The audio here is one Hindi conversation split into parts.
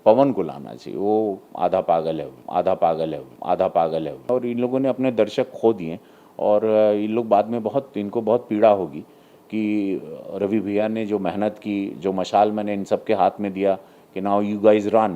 पवन को लाना चाहिए। वो आधा पागल है, आधा पागल है, आधा पागल है। और इन लोगों ने अपने दर्शक खो दिए और इन लोग बाद में इनको बहुत पीड़ा होगी कि रवि भैया ने जो मेहनत की, जो मशाल मैंने इन सब के हाथ में दिया कि now you guys run.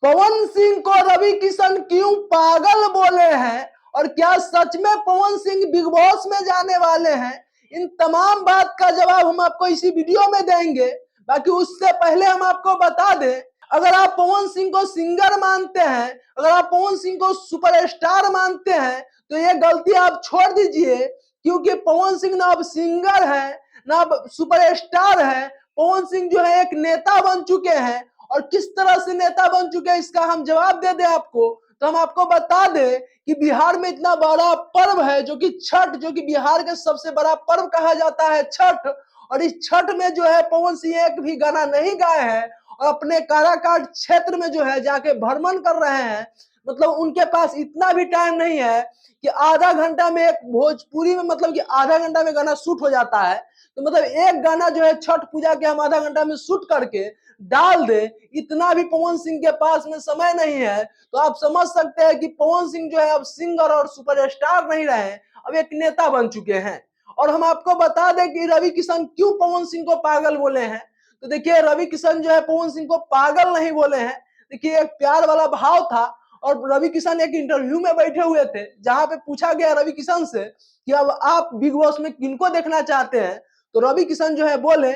Pawan Singh को रवि किशन क्यों पागल बोले हैं और क्या सच में पवन सिंह बिग बॉस में जाने वाले हैं, इन तमाम बात का जवाब हम आपको इसी वीडियो में देंगे। बाकी उससे पहले हम आपको बता दें, अगर आप पवन सिंह को सिंगर मानते हैं, अगर आप पवन सिंह को सुपरस्टार मानते हैं, तो ये गलती आप छोड़ दीजिए, क्योंकि पवन सिंह ना अब सिंगर है ना अब सुपरस्टार है। पवन सिंह जो है एक नेता बन चुके हैं, और किस तरह से नेता बन चुके हैं इसका हम जवाब दे दें आपको, तो हम आपको बता दें कि बिहार में इतना बड़ा पर्व है जो कि छठ, जो कि बिहार का सबसे बड़ा पर्व कहा जाता है छठ। और इस छठ में जो है पवन सिंह एक भी गाना नहीं गाए हैं और अपने काराकाट क्षेत्र में जो है जाके भ्रमण कर रहे हैं। मतलब उनके पास इतना भी टाइम नहीं है कि आधा घंटा में एक भोजपुरी में मतलब कि आधा घंटा में गाना शूट हो जाता है। तो मतलब एक गाना जो है छठ पूजा के हम आधा घंटा में शूट करके डाल दे, इतना भी पवन सिंह के पास में समय नहीं है। तो आप समझ सकते हैं कि पवन सिंह जो है अब सिंगर और सुपरस्टार नहीं रहे, अब एक नेता बन चुके हैं। और हम आपको बता दें कि रवि किशन क्यों पवन सिंह को पागल बोले हैं। तो देखिए, रवि किशन जो है पवन सिंह को पागल नहीं बोले हैं। देखिए, एक प्यार वाला भाव था और रवि किशन एक इंटरव्यू में बैठे हुए थे जहां पे पूछा गया रवि किशन से कि अब आप बिग बॉस में किनको देखना चाहते हैं। तो रवि किशन जो है बोले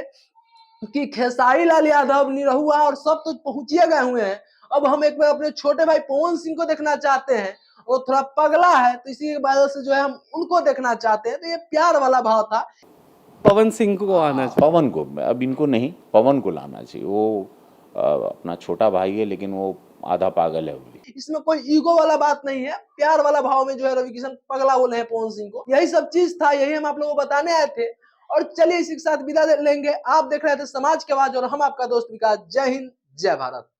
कि खेसारी लाल यादव, निरहुआ और सब तो पहुंचिए गए हुए हैं, अब हम एक बार अपने छोटे भाई पवन सिंह को देखना चाहते हैं। वो थोड़ा पगला है तो इसी वजह से जो है हम उनको देखना चाहते हैं। तो ये प्यार वाला भाव था। पवन सिंह को आना चाहिए। पवन को, अब इनको नहीं, पवन को लाना चाहिए। वो अपना छोटा भाई है लेकिन वो आधा पागल है। इसमें कोई ईगो वाला बात नहीं है, प्यार वाला भाव में जो है रवि किशन पगला बोले हैं पवन सिंह को। यही सब चीज था, यही हम आप लोगों को बताने आए थे। और चलिए इसी के साथ विदा लेंगे। आप देख रहे थे समाज की आवाज और हम आपका दोस्त विकास। जय हिंद, जय भारत।